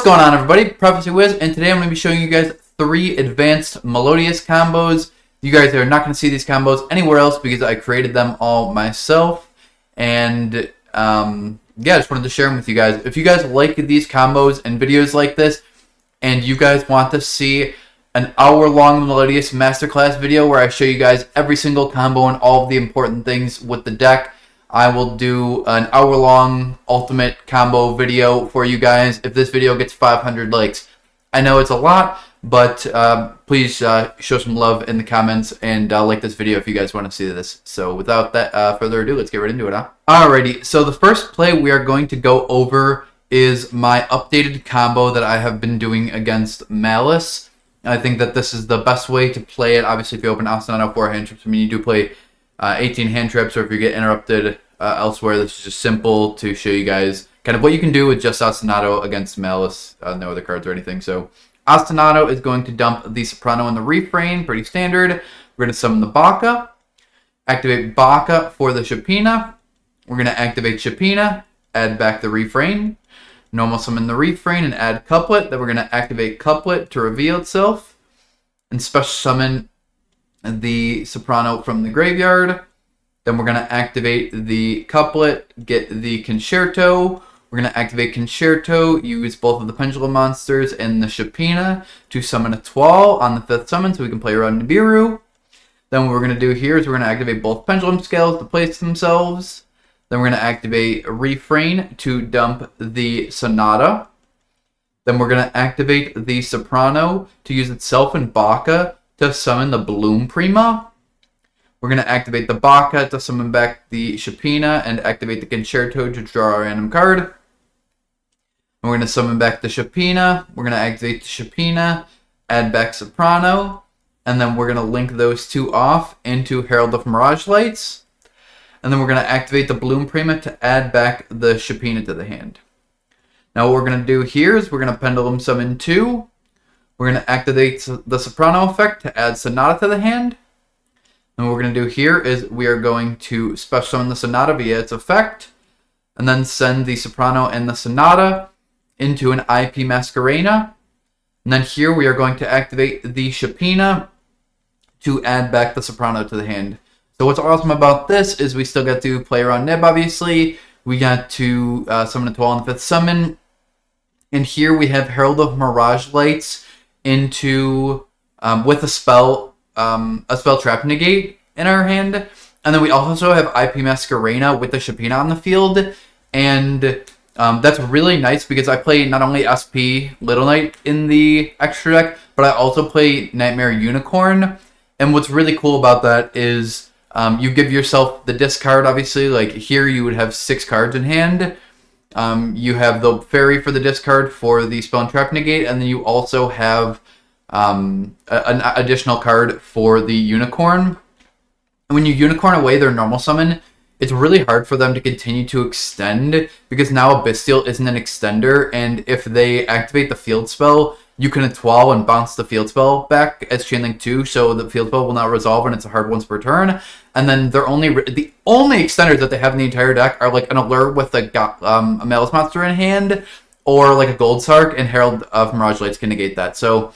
going on, everybody? Prophecy Wiz, and today I'm going to be showing you guys 3 advanced Melodious combos. You guys are not going to see these combos anywhere else because I created them all myself. And yeah, I just wanted to share them with you guys. If you guys like these combos and videos like this, and you guys want to see an hour-long Melodious masterclass video where I show you guys every single combo and all of the important things with the deck, I will do an hour-long ultimate combo video for you guys if this video gets 500 likes. I know it's a lot, but please show some love in the comments and like this video if you guys want to see this. So without that further ado, let's get right into it, huh? Alrighty, so the first play we are going to go over is my updated combo that I have been doing against Malice. And I think that this is the best way to play it. Obviously, if you open Ostinato 4 hand trips, I mean, you do play 18 hand trips, or if you get interrupted elsewhere, this is just simple to show you guys kind of what you can do with just Ostinato against Malice, no other cards or anything. So Ostinato is going to dump the Soprano and the Refrain, pretty standard. We're going to summon the Baka, activate Baka for the Shapina. We're going to activate Shapina, add back the Refrain, normal summon the Refrain and add Couplet. Then we're going to activate Couplet to reveal itself and special summon the Soprano from the graveyard. Then we're going to activate the Couplet, get the Concerto. We're going to activate Concerto, use both of the Pendulum monsters and the Shapina to summon a Twal on the 5th summon so we can play around Nibiru. Then what we're going to do here is we're going to activate both Pendulum Scales to place themselves. Then we're going to activate Refrain to dump the Sonata. Then we're going to activate the Soprano to use itself and Baka to summon the Bloom Prima. We're going to activate the Baka to summon back the Shapina and activate the Concerto to draw a random card. And we're going to summon back the Shapina. We're going to activate the Shapina, add back Soprano, and then we're going to link those two off into Herald of Mirage Lights. And then we're going to activate the Bloom Prima to add back the Shapina to the hand. Now what we're going to do here is we're going to Pendulum Summon 2. We're going to activate the Soprano effect to add Sonata to the hand. And what we're going to do here is we are going to special summon the Sonata via its effect. And then send the Soprano and the Sonata into an IP Masquerena. And then here we are going to activate the Shapina to add back the Soprano to the hand. So what's awesome about this is we still get to play around Nib, obviously. We got to summon a Twal on the 5th summon. And here we have Herald of Mirage Lights into, with a spell Trap Negate in our hand. And then we also have IP Masquerena with the Shapina on the field. And that's really nice because I play not only SP Little Knight in the extra deck, but I also play Nightmare Unicorn. And what's really cool about that is you give yourself the discard, obviously. Like here you would have 6 cards in hand. You have the Fairy for the discard for the Spell and Trap Negate, and then you also have an additional card for the Unicorn. And when you Unicorn away their normal summon, it's really hard for them to continue to extend because now Abystial isn't an extender, and if they activate the field spell, you can Twal and bounce the field spell back as Chainlink 2, so the field spell will not resolve and it's a hard once per turn. And then the only extenders that they have in the entire deck are like an Allure with a Malice monster in hand, or like a Gold Sark, and Herald of Mirage Lights can negate that. So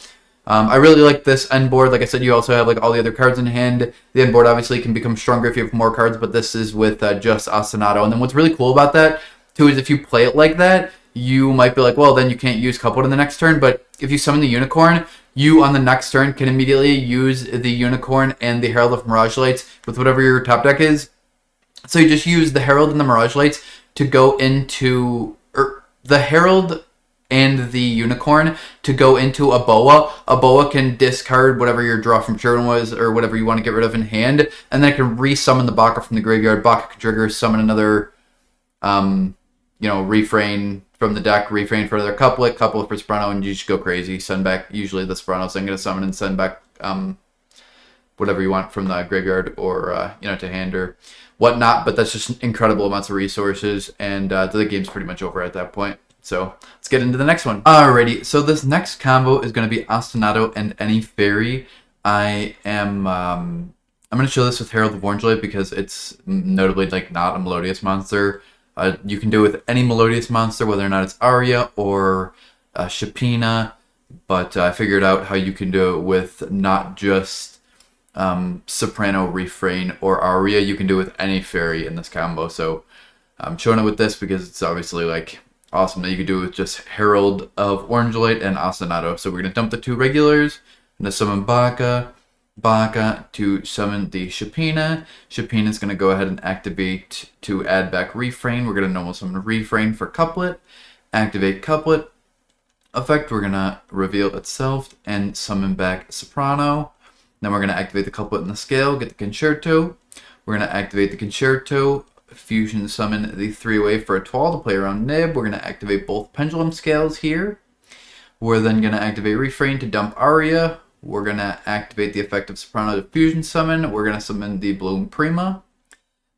I really like this end board. Like I said, you also have like all the other cards in hand. The end board obviously can become stronger if you have more cards, but this is with just Ostinato. And then what's really cool about that too is if you play it like that, you might be like, well, then you can't use Couplet in the next turn. But if you summon the Unicorn, you on the next turn can immediately use the Unicorn and the Herald of Mirage Lights with whatever your top deck is. So you just use the Herald and the Mirage Lights to go into, or the Herald and the Unicorn to go into a Boa. A Boa can discard whatever your draw from Sherwin was or whatever you want to get rid of in hand, and then it can re-summon the Baka from the graveyard. Baka can trigger, summon another, Refrain from the deck, Refrain for their Couplet for Soprano, and you just go crazy. Send back usually the Soprano, so I'm going to summon and send back whatever you want from the graveyard or to hand or whatnot. But that's just incredible amounts of resources, and the game's pretty much over at that point. So let's get into the next one. Alrighty, so this next combo is going to be Ostinato and any Fairy. I'm going to show this with Herald of Orangelight because it's notably like not a Melodious monster. You can do it with any Melodious monster, whether or not it's Aria or Shapina, but I figured out how you can do it with not just soprano, refrain, or aria. You can do it with any fairy in this combo. So I'm showing it with this because it's obviously like awesome that you could do it with just Herald of Orange Light and Ostinato. So we're gonna dump the 2 regulars, and to summon Baka to summon the Shapina. Shapina is gonna go ahead and activate to add back refrain. We're gonna normal summon refrain for couplet, activate couplet. Effect, we're gonna reveal itself and summon back soprano. Then we're gonna activate the couplet in the scale, get the concerto. We're gonna activate the concerto, fusion summon the 3-way for a 12 to play around nib. We're gonna activate both pendulum scales here. We're then gonna activate refrain to dump aria. We're gonna activate the effect of soprano to fusion summon. We're gonna summon the Bloom Prima.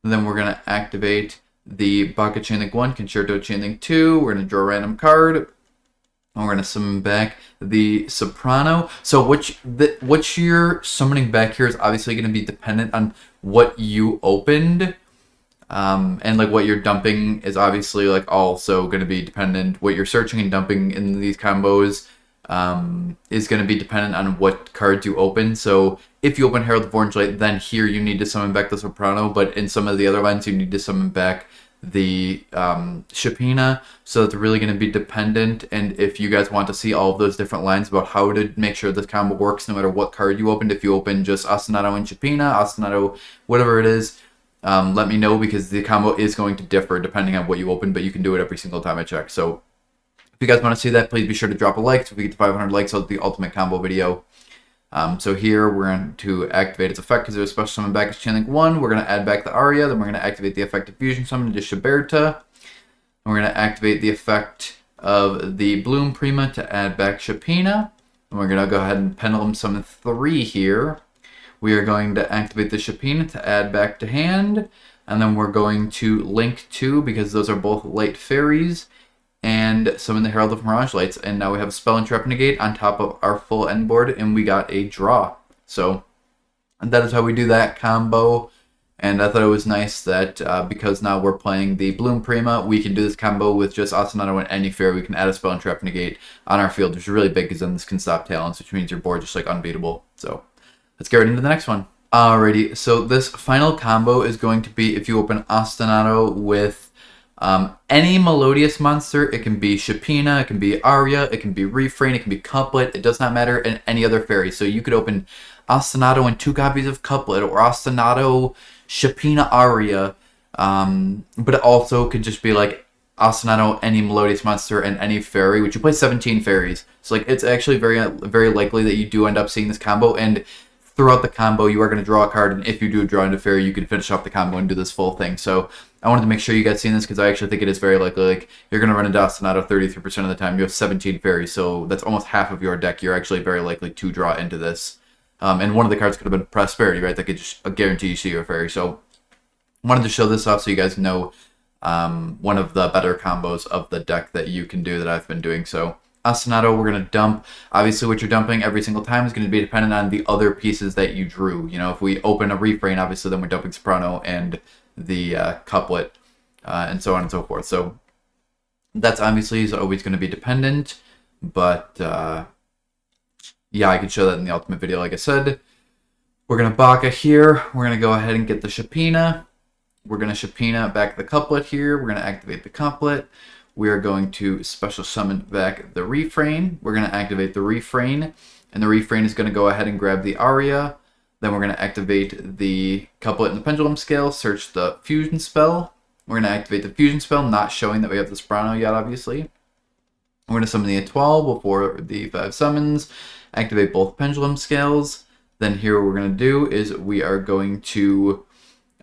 And then we're gonna activate the Baka Chainlink 1, Concerto Chainlink 2. We're gonna draw a random card. And we're going to summon back the soprano. So what you're summoning back here is obviously going to be dependent on what you opened. And like what you're dumping is obviously like also going to be dependent. What you're searching and dumping in these combos is going to be dependent on what cards you open. So if you open Herald of Orange Light, then here you need to summon back the soprano. But in some of the other lines, you need to summon back the Shapina, so it's really going to be dependent. And if you guys want to see all of those different lines about how to make sure this combo works no matter what card you opened, if you open just Ostinato and Shapina, Ostinato, whatever it is, let me know, because the combo is going to differ depending on what you open, but you can do it every single time I check. So if you guys want to see that, please be sure to drop a like. So if we get to 500 likes, I'll do the ultimate combo video. So here we're going to activate its effect because there's a special summon back as Chainlink 1. We're going to add back the aria. Then we're going to activate the effect of fusion summon to Shaberta. And we're going to activate the effect of the Bloom Prima to add back Shapina. And we're going to go ahead and pendulum summon 3 here. We are going to activate the Shapina to add back to hand. And then we're going to link 2 because those are both light fairies, and summon the Herald of Mirage Lights. And now we have a Spell and Trap Negate on top of our full end board, and we got a draw. So that is how we do that combo. And I thought it was nice that because now we're playing the Bloom Prima, we can do this combo with just Ostinato and any fairy. We can add a Spell and Trap Negate on our field, which is really big because then this can stop talents, which means your board just like unbeatable. So let's get right into the next one. Alrighty, so this final combo is going to be if you open Ostinato with any Melodious monster. It can be Shapina, it can be Aria, it can be Refrain, it can be Couplet. It does not matter, and any other fairy. So you could open Ostinato and 2 copies of Couplet, or Ostinato, Shapina, Aria. But it also could just be like Ostinato, any Melodious monster, and any fairy, which you play 17 fairies. So like it's actually very likely that you do end up seeing this combo, and throughout the combo you are going to draw a card, and if you do draw into fairy, you can finish off the combo and do this full thing. So I wanted to make sure you guys seen this because I actually think it is very likely. Like you're going to run into Ostinato 33% of the time. You have 17 fairies, so that's almost half of your deck. You're actually very likely to draw into this. And one of the cards could have been Prosperity, right? That could just guarantee you see your fairy. So I wanted to show this off so you guys know one of the better combos of the deck that you can do that I've been doing. So Ostinato, we're going to dump. Obviously, what you're dumping every single time is going to be dependent on the other pieces that you drew. You know, if we open a Refrain, obviously, then we're dumping Soprano and the Couplet, and so on and so forth. So that's obviously is always going to be dependent, but yeah, I can show that in the ultimate video, like I said. We're going to Baka here. We're going to go ahead and get the Shapina. We're going to Shapina back the Couplet here. We're going to activate the Couplet. We are going to special summon back the Refrain. We're going to activate the Refrain, and the Refrain is going to go ahead and grab the Aria. Then we're going to activate the Couplet in the Pendulum Scale, search the Fusion spell. We're going to activate the Fusion spell, not showing that we have the Soprano yet, obviously. We're going to summon the A12 before the 5 summons, activate both Pendulum Scales. Then here what we're going to do is we are going to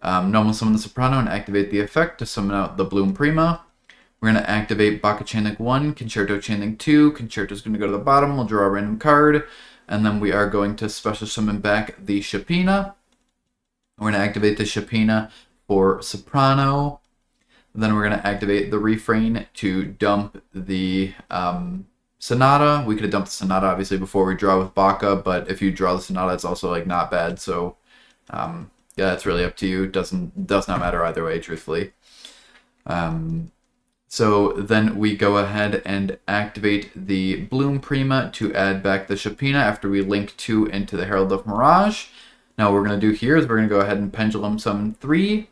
normal summon the Soprano and activate the effect to summon out the Bloom Prima. We're going to activate Baka Chainlink 1, Concerto Chainlink 2. Concerto is going to go to the bottom. We'll draw a random card. And then we are going to special summon back the Shapina. We're going to activate the Shapina for Soprano. Then we're going to activate the Refrain to dump the Sonata. We could have dumped the Sonata, obviously, before we draw with Baka. But if you draw the Sonata, it's also like not bad. So yeah, it's really up to you. Does not matter either way, truthfully. So then we go ahead and activate the Bloom Prima to add back the Shapina after we link 2 into the Herald of Mirage. Now what we're going to do here is we're going to go ahead and Pendulum Summon 3.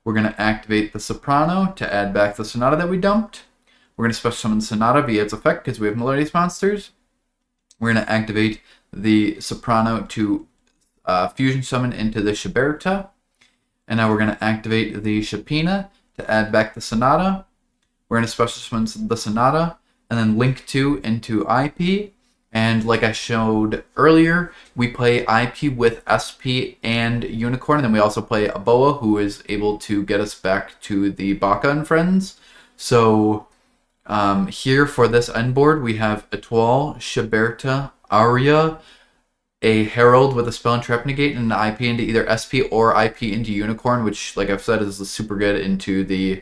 We're going to activate the Soprano to add back the Sonata that we dumped. We're going to special summon Sonata via its effect because we have Melodious monsters. We're going to activate the Soprano to Fusion Summon into the Shiberta. And now we're going to activate the Shapina to add back the Sonata. We're going to special summon the Sonata and then link 2 into IP. And like I showed earlier, we play IP with SP and Unicorn. And then we also play a Boa who is able to get us back to the Baka and Friends. So here for this end board, we have Etoile, Shiberta, Aria, a Herald with a Spell and Trap Negate, and an IP into either SP or IP into Unicorn, which, like I've said, is super good into the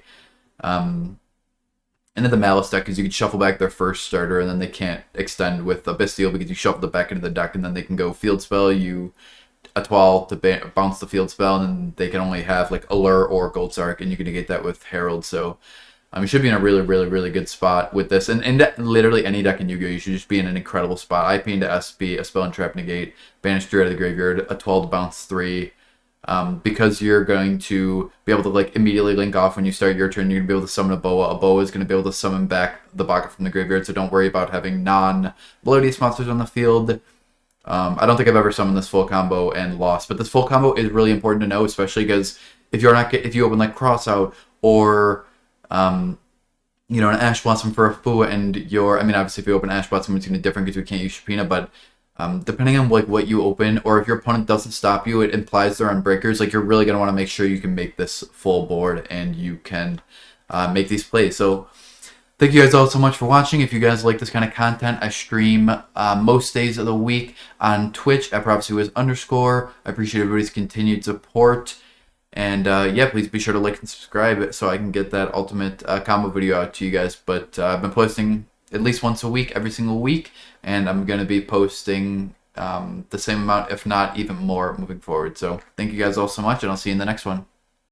Malice deck, because you can shuffle back their first starter, and then they can't extend with Abystial because you shuffle it back into the deck, and then they can go Field Spell, you Etoile to bounce the Field Spell, and then they can only have like Allure or Gold Sark, and you can negate that with Herald. So you should be in a really, really, really good spot with this. And literally any deck in Yu-Gi-Oh! You should just be in an incredible spot. IP into SP, a Spell and Trap Negate, banish 3 out of the graveyard, a 12 to bounce 3. Because you're going to be able to like immediately link off when you start your turn. You're going to be able to summon a Boa. A Boa is going to be able to summon back the Baka from the graveyard, so don't worry about having non-Melodious monsters on the field. I don't think I've ever summoned this full combo and lost, but this full combo is really important to know, especially because if you open like Crossout or you know, an Ash Blossom for a Fua, and obviously if you open Ash Blossom, it's going to be different because we can't use Shapina, but depending on like what you open, or if your opponent doesn't stop you, it implies they're on breakers. Like, you're really going to want to make sure you can make this full board and you can make these plays. So thank you guys all so much for watching. If you guys like this kind of content, I stream most days of the week on Twitch at ProphecyWiz_. I appreciate everybody's continued support. And yeah, please be sure to like and subscribe so I can get that ultimate combo video out to you guys. But I've been posting at least once a week, every single week. And I'm going to be posting the same amount, if not even more, moving forward. So thank you guys all so much, and I'll see you in the next one.